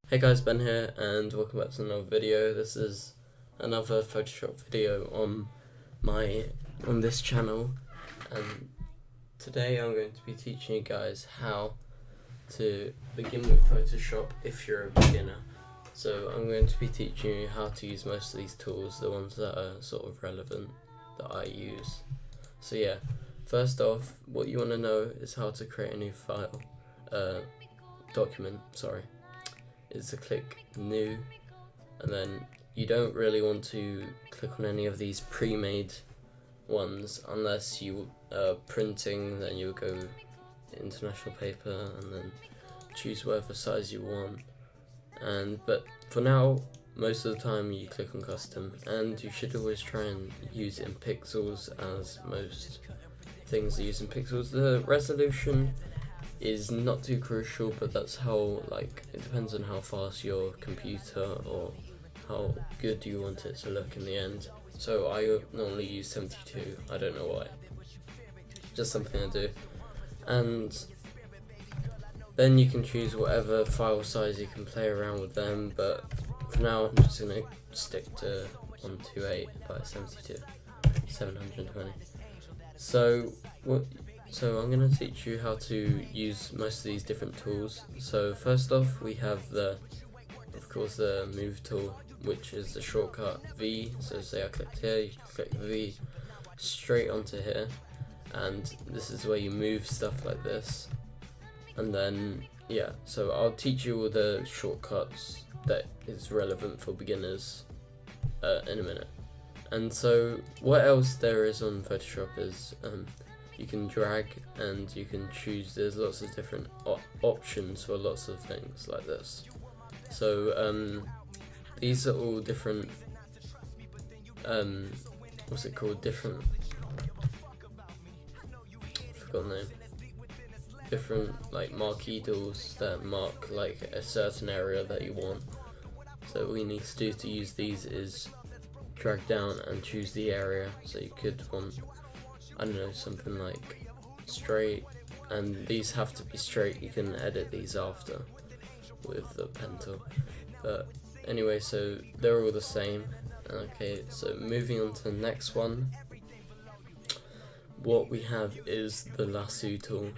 Hey guys, Ben here, and welcome back to another video. This is another Photoshop video on this channel, and today I'm going to be teaching you guys how to begin with Photoshop if you're a beginner. So I'm going to be teaching you how to use most of these tools, the ones that are sort of relevant that I use. So yeah, first off, what you want to know is how to create a new document, is to click new, and then you don't really want to click on any of these pre-made ones unless you are printing. Then you'll go international paper and then choose whatever size you want, but for now most of the time you click on custom, and you should always try and use it in pixels, as most things are used in pixels. The resolution is not too crucial, but that's how, it depends on how fast your computer or how good you want it to look in the end. So I normally use 72, I don't know why, just something I do. And then you can choose whatever file size, you can play around with them, but for now I'm just going to stick to 128 by 72, 720. So I'm going to teach you how to use most of these different tools. So first off, we have of course the move tool, which is the shortcut V. So say I clicked here, you click V straight onto here, and this is where you move stuff like this. And then so I'll teach you all the shortcuts that is relevant for beginners in a minute. And so what else there is on Photoshop is you can drag and you can choose. There's lots of different options for lots of things like this. So these are all different different, I forgot the name, different marquee tools that mark a certain area that you want. So all you need to do to use these is drag down and choose the area. So you could want, I don't know, something like straight, and these have to be straight. You can edit these after with the pen tool, but anyway, so they're all the same. Okay, so moving on to the next one, what we have is the lasso tool,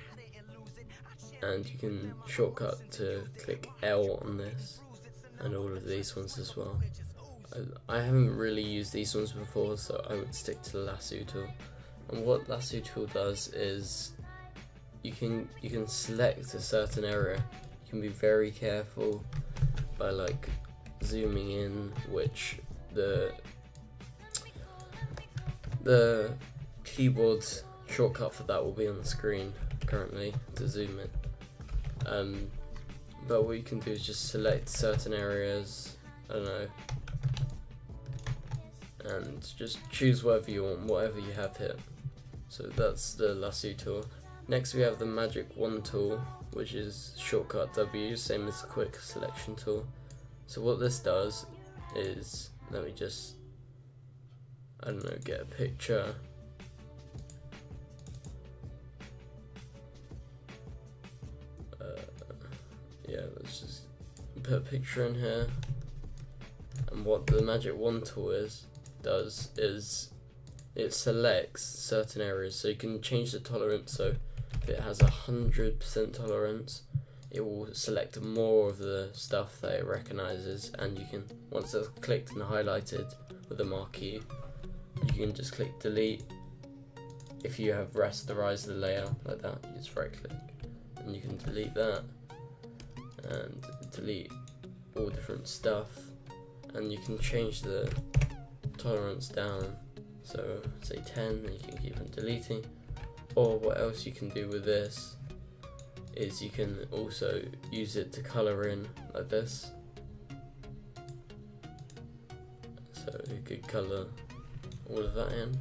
and you can shortcut to click L on this, and all of these ones as well. I haven't really used these ones before, so I would stick to the lasso tool. And what lasso tool does is you can select a certain area. You can be very careful by zooming in, which the keyboard shortcut for that will be on the screen currently to zoom in. But what you can do is just select certain areas, I don't know, and just choose whatever you want, whatever you have here. So that's the lasso tool. Next we have the magic wand tool, which is shortcut W, same as the quick selection tool. So what this does is, let me just, I don't know, get a picture. Let's just put a picture in here. And what the magic wand tool does is it selects certain areas, so you can change the tolerance. So if it has 100% tolerance, it will select more of the stuff that it recognizes, and you can, once it's clicked and highlighted with a marquee, you can just click delete. If you have rasterized the layer like that, you just right click and you can delete that and delete all different stuff, and you can change the tolerance down. So say 10, and you can keep on deleting. Or what else you can do with this is you can also use it to color in like this. So you could color all of that in.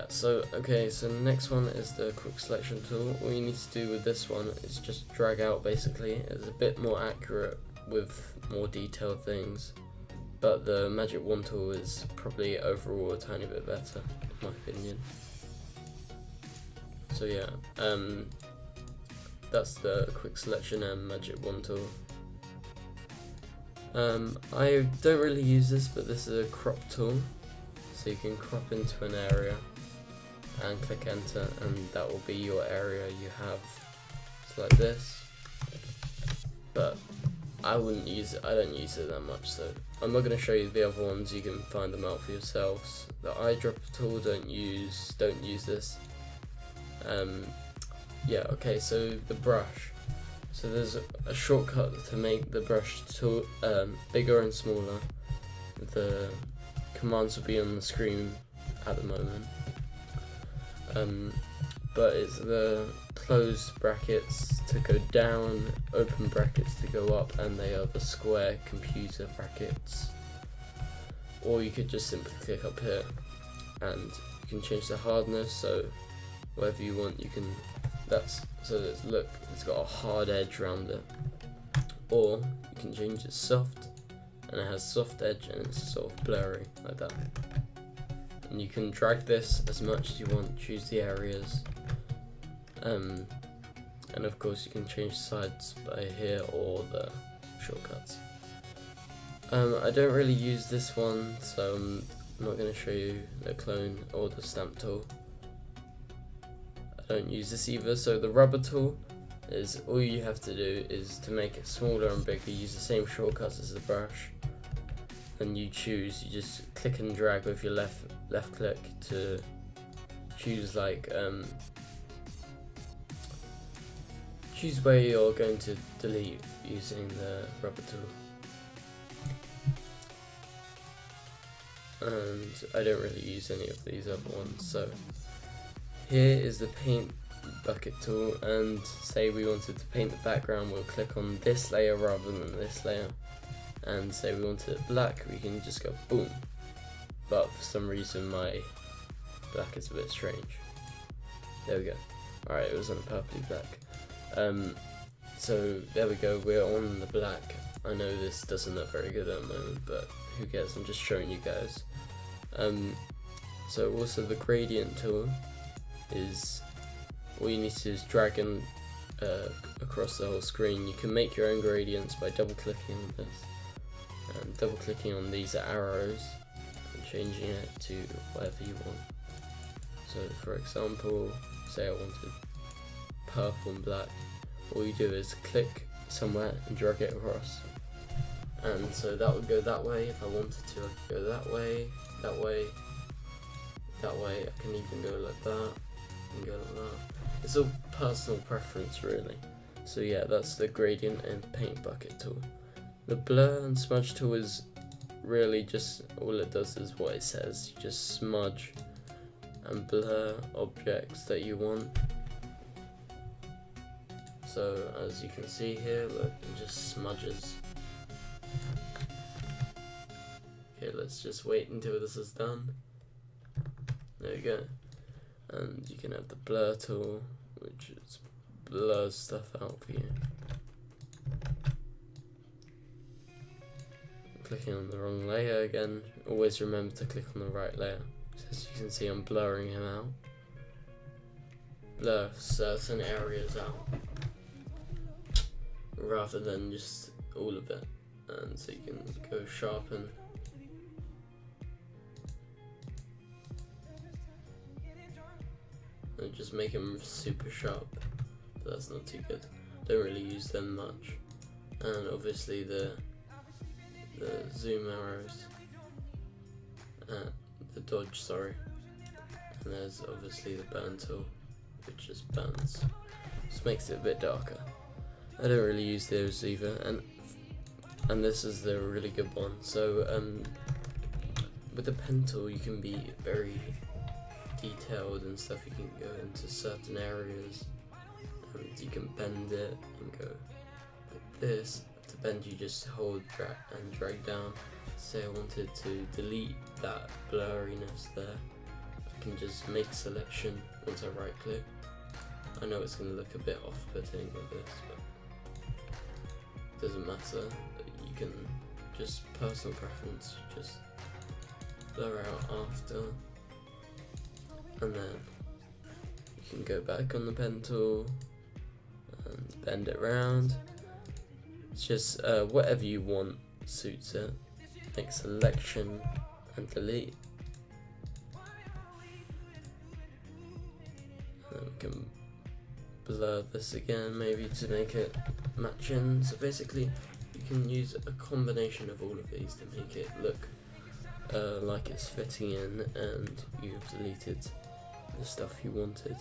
So the next one is the quick selection tool. All you need to do with this one is just drag out basically. It's a bit more accurate with more detailed things, but the magic wand tool is probably overall a tiny bit better in my opinion. So that's the quick selection and magic wand tool. I don't really use this, but this is a crop tool, so you can crop into an area and click enter, and that will be your area you have. It's like this, but I wouldn't use it. I don't use it that much, so I'm not going to show you the other ones. You can find them out for yourselves. The eyedropper tool, don't use this. Yeah, okay, so the brush. So there's a shortcut to make the brush tool bigger and smaller. The commands will be on the screen at the moment. But it's the closed brackets to go down, open brackets to go up, and they are the square computer brackets. Or you could just simply click up here and you can change the hardness, so whatever you want you can, look, it's got a hard edge around it. Or you can change it soft, and it has soft edge and it's sort of blurry like that. And you can drag this as much as you want, choose the areas, and of course you can change sides by here or the shortcuts. I don't really use this one, so I'm not going to show you the clone or the stamp tool. I don't use this either. So the rubber tool is, all you have to do is to make it smaller and bigger, use the same shortcuts as the brush, and you just click and drag with your left click to choose choose where you're going to delete using the rubber tool. And I don't really use any of these other ones. So here is the paint bucket tool, and say we wanted to paint the background, we'll click on this layer rather than this layer, and say we wanted it black, we can just go boom. But for some reason my black is a bit strange. There we go. Alright, it was on purpley black. So there we go, we're on the black. I know this doesn't look very good at the moment, but who cares, I'm just showing you guys. So also the gradient tool is, all you need to do is drag and across the whole screen. You can make your own gradients by double clicking on this, and double clicking on these arrows and changing it to whatever you want. So for example, say I wanted purple and black, all you do is click somewhere and drag it across, and so that would go that way. If I wanted to, I could go that way, that way, that way. I can even go like that and go like that. It's all personal preference really. So yeah, that's the gradient and paint bucket tool. The blur and smudge tool is really just, all it does is what it says. You just smudge and blur objects that you want. So as you can see here, look, it just smudges. Okay, let's just wait until this is done. There we go. And you can have the blur tool, which is blurs stuff out for you. Clicking on the wrong layer again. Always remember to click on the right layer. So as you can see, I'm blurring him out. Blur certain areas out, rather than just all of it. And so you can go sharpen. And just make them super sharp, but that's not too good. Don't really use them much. And obviously the zoom arrows, the dodge, sorry. And there's obviously the burn tool, which just burns. Just makes it a bit darker. I don't really use those either, and this is the really good one. So with the pen tool you can be very detailed and stuff. You can go into certain areas and you can bend it and go like this. To bend, you just hold drag down. Say I wanted to delete that blurriness there, I can just make a selection once I right click. I know it's going to look a bit off-putting with this, but it doesn't matter. You can just personal preference, just blur out after, and then you can go back on the pen tool and bend it around. It's just whatever you want suits it. Make selection and delete. And then we can blur this again, maybe to make it match in. So basically, you can use a combination of all of these to make it look like it's fitting in, and you've deleted the stuff you wanted.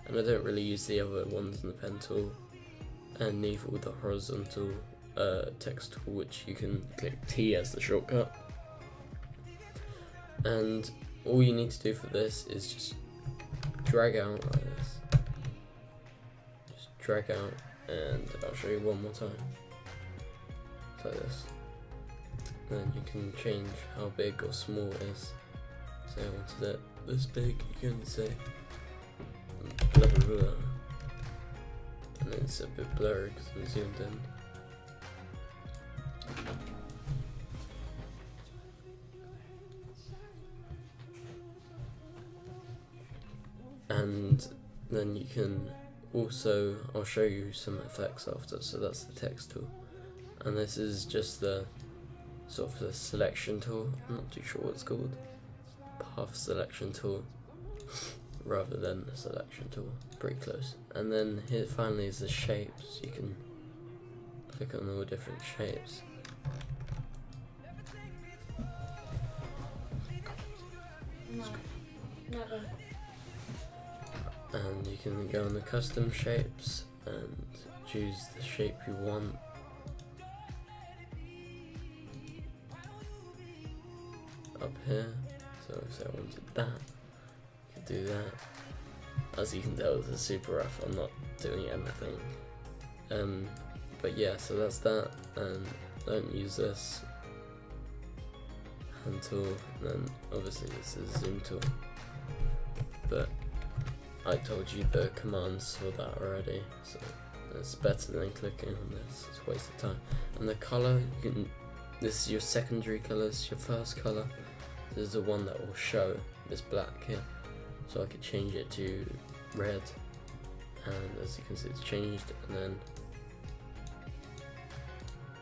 And I don't really use the other ones in the pen tool, and neither with the horizontal text tool, which you can click T as the shortcut. And all you need to do for this is just drag out like this. Just drag out, and I'll show you one more time. Like this. Then you can change how big or small it is. Say I wanted it this big, you can say blah blah blah. And it's a bit blurry because I'm zoomed in. And then you can also, I'll show you some effects after, so that's the text tool. And this is just the sort of the selection tool. I'm not too sure what it's called. Path selection tool rather than the selection tool. Pretty close. And then here finally is the shapes. You can click on all different shapes. No, never. And you can go on the custom shapes and choose the shape you want. Up here, so if I wanted that, you could do that. As you can tell, this is super rough, I'm not doing anything. But yeah, so that's that, and don't use this hand tool, and then obviously this is zoom tool. But I told you the commands for that already, so it's better than clicking on this, it's a waste of time. And the colour, this is your secondary colours, your first colour. This is the one that will show this black here, so I could change it to red, and as you can see it's changed. And then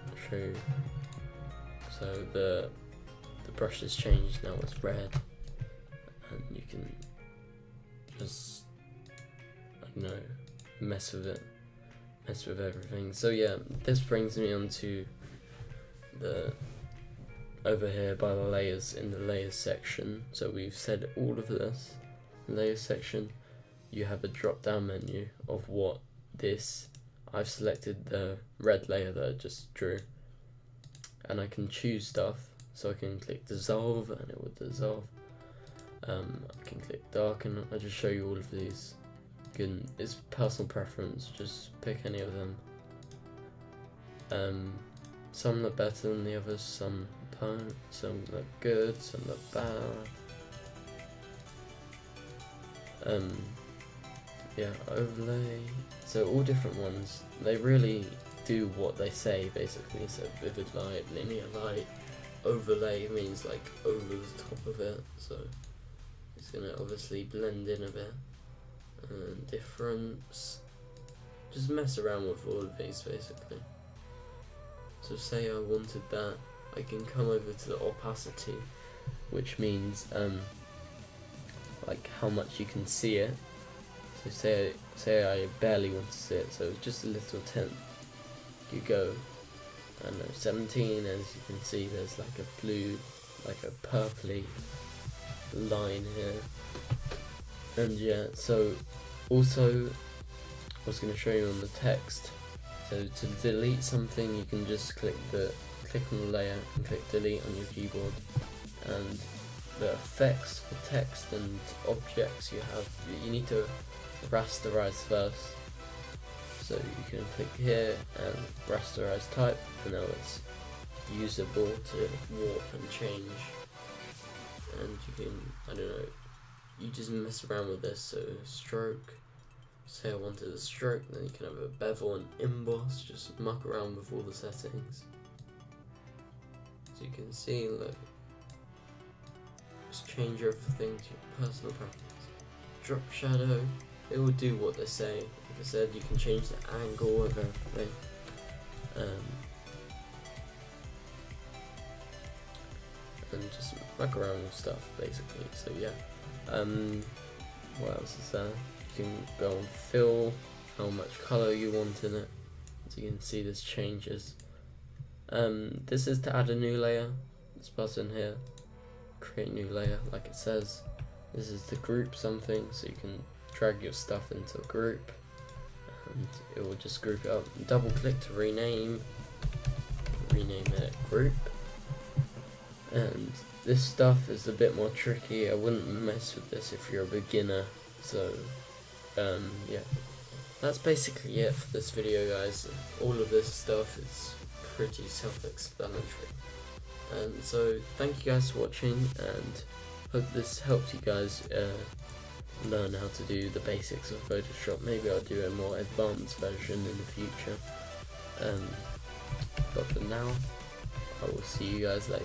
I'll show you, so the brush has changed, now it's red, and you can just, I don't know, mess with it, mess with everything. So yeah, this brings me on to the over here by the layers, in the layers section. So we've said all of this. In the layers section, you have a drop down menu of what this, I've selected the red layer that I just drew, and I can choose stuff. So I can click dissolve and it will dissolve. I can click darken. I'll just show you all of these. It's personal preference, just pick any of them. Some look better than the others, some don't, some look good, some look bad. Yeah, overlay, so all different ones, they really do what they say basically. So vivid light, linear light, overlay means like over the top of it, so it's gonna obviously blend in a bit. And difference, just mess around with all of these basically. So say I wanted that, I can come over to the opacity, which means like how much you can see it. So say I barely want to see it, so just a little tint. You go, I don't know, 17, as you can see there's like a blue, like a purpley line here. And yeah, so also I was going to show you on the text. So to delete something, you can just click on the layer and click delete on your keyboard. And the effects for text and objects you need to rasterize first. So you can click here and rasterize type, and now it's usable to warp and change. And you can, I don't know, you just mess around with this. So stroke, say I wanted a stroke, then you can have a bevel and emboss, just muck around with all the settings. So you can see, look, just change everything to your personal preference. Drop shadow, it will do what they say. Like I said, you can change the angle of everything. And just muck around with stuff basically. So yeah. What else is there? You can go and fill how much colour you want in it. So you can see this changes. This is to add a new layer. This button here, create new layer, like it says. This is to group something, so you can drag your stuff into a group and it will just group it up. Double click to rename it group. And this stuff is a bit more tricky. I wouldn't mess with this if you're a beginner. So yeah, that's basically it for this video, guys. All of this stuff is pretty self-explanatory. And so thank you guys for watching, and hope this helped you guys learn how to do the basics of Photoshop. Maybe I'll do a more advanced version in the future. But for now, I will see you guys later.